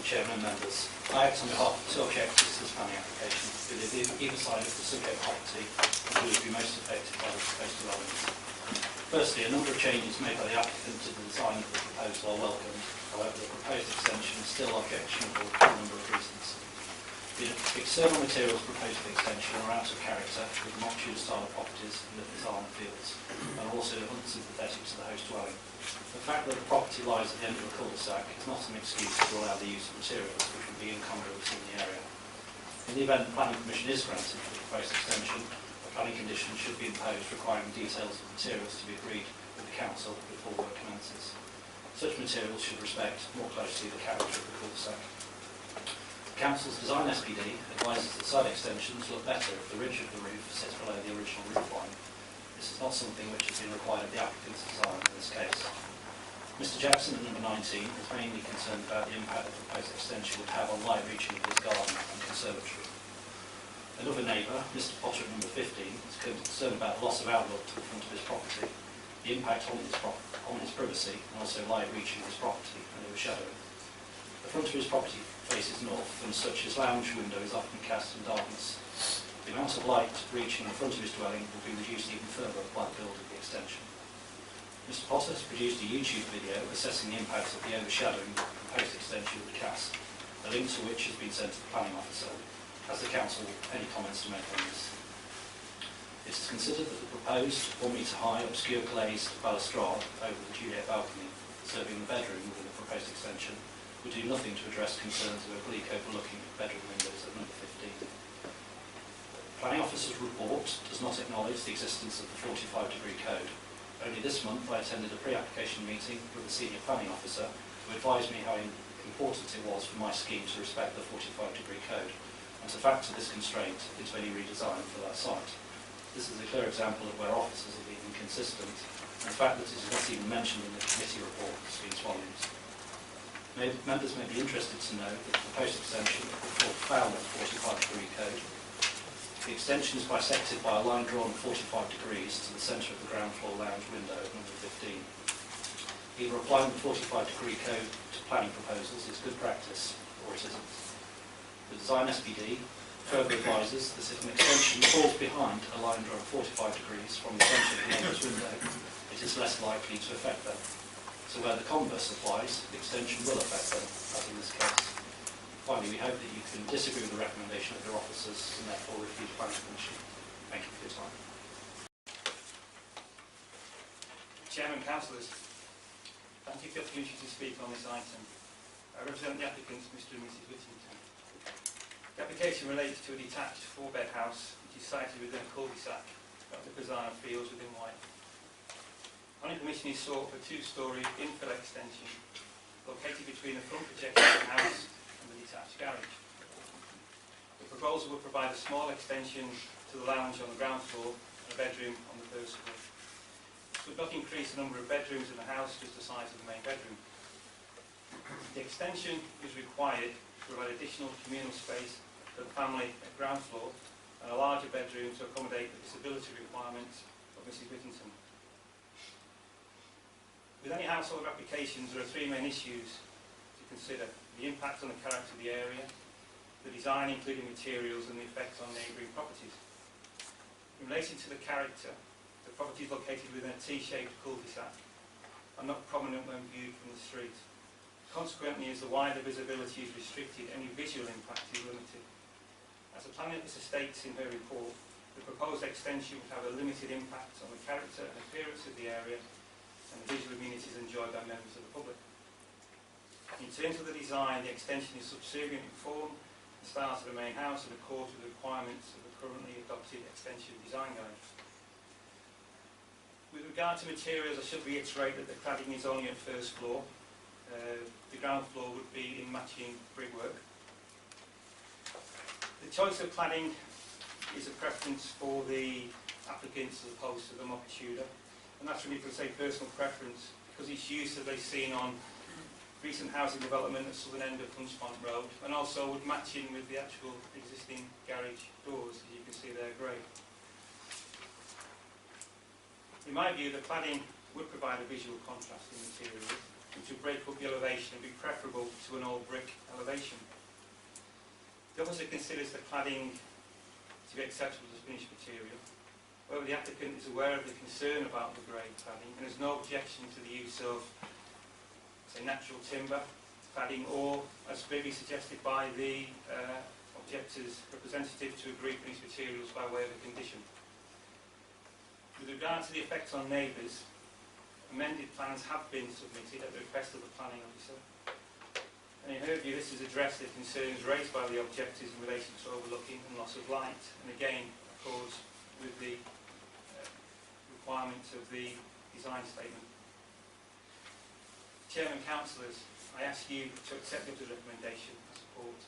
Chairman and members. I act on behalf of two objectives to this planning application, with either side of the subject property who would be most affected by the proposed development. Firstly, a number of changes made by the applicant to the design of the proposal are welcomed. However, the proposed extension is still objectionable for a number of reasons. The external materials proposed for the extension are out of character with the mock-tudor style of properties in the Lipzzaner fields and are also unsympathetic to the host dwelling. The fact that the property lies at the end of a cul-de-sac is not an excuse to allow the use of materials which would be incongruous in the area. In the event the planning permission is granted for the proposed extension, a planning condition should be imposed requiring details of materials to be agreed with the council before work commences. Such materials should respect more closely the character of the cul-de-sac. The Council's design SPD advises that side extensions look better if the ridge of the roof sits below the original roof line. This is not something which has been required of the applicant's design in this case. Mr Jackson at number 19 is mainly concerned about the impact the proposed extension would have on light reaching of his garden and conservatory. Another neighbour, Mr Potter at number 15, is concerned about the loss of outlook to the front of his property, the impact on his privacy and also light reaching his property and overshadowing. The front of his property faces north, and such his lounge window is often cast in darkness. The amount of light reaching the front of his dwelling will be reduced even further by the build of the extension. Mr Potter has produced a YouTube video assessing the impact of the overshadowing the proposed extension would cast, a link to which has been sent to the planning officer. Has the council any comments to make on this? It is considered that the proposed 1 metre high obscure glazed balustrade over the Juliet balcony serving the bedroom within the proposed extension would do nothing to address concerns of oblique overlooking bedroom windows at number 15. The planning officer's report does not acknowledge the existence of the 45-degree code. Only this month I attended a pre-application meeting with the senior planning officer who advised me how important it was for my scheme to respect the 45-degree code and to factor this constraint into any redesign for that site. This is a clear example of where officers have been inconsistent, and the fact that it is not even mentioned in the committee report speaks volumes. Members may be interested to know that the proposed extension would fall foul of the 45-degree code. The extension is bisected by a line drawn 45 degrees to the centre of the ground floor lounge window at number 15. Either applying the 45-degree code to planning proposals is good practice, or it isn't. The design SPD further advises that if an extension falls behind a line drawn 45 degrees from the centre of the neighbour's window, it is less likely to affect them. So where the converse applies, the extension will affect them, as in this case. Finally, we hope that you can disagree with the recommendation of your officers and therefore refuse planning permission. Thank you for your time. Chairman, councillors, thank you for the opportunity to speak on this item. I represent the applicants, Mr and Mrs Whittington. The application relates to a detached 4-bed house which is sited within a cul-de-sac at the Lipzzaner fields within White. Planning permission is sought for a 2-storey infill extension located between the front projection of the house and the detached garage. The proposal will provide a small extension to the lounge on the ground floor and a bedroom on the 1st floor. This would not increase the number of bedrooms in the house, just the size of the main bedroom. The extension is required to provide additional communal space for the family at ground floor and a larger bedroom to accommodate the disability requirements of Mrs Whittington. With any household applications, there are 3 main issues to consider: the impact on the character of the area, the design including materials, and the effect on neighbouring properties. In relation to the character, the property is located within a T-shaped cul-de-sac and not prominent when viewed from the street. Consequently, as the wider visibility is restricted, any visual impact is limited. As the planning officer states in her report, the proposed extension would have a limited impact on the character and appearance of the area and the visual amenities enjoyed by members of the public. In terms of the design, the extension is subservient in form and style to the main house and accords with the requirements of the currently adopted extension design guide. With regard to materials, I should reiterate that the cladding is only at 1st floor. The ground floor would be in matching brickwork. The choice of cladding is a preference for the applicants as opposed to the mock-tudor. And that's really, for say, personal preference, because its use that they've seen on recent housing development at the southern end of Hunchpont Road, and also would match in with the actual existing garage doors, as you can see they're grey. In my view, the cladding would provide a visual contrast in materials, which would break up the elevation and be preferable to an all brick elevation. The officer considers the cladding to be acceptable as finished material. However, the applicant is aware of the concern about the grey cladding and has no objection to the use of, say, natural timber cladding, or, as previously suggested by the objector's representative, to agree finished materials by way of a condition. With regard to the effect on neighbours, amended plans have been submitted at the request of the planning officer, and in her view this has addressed the concerns raised by the objectors in relation to overlooking and loss of light, and again accords with the requirements of the design statement. Chairman, councillors, I ask you to accept the recommendation and support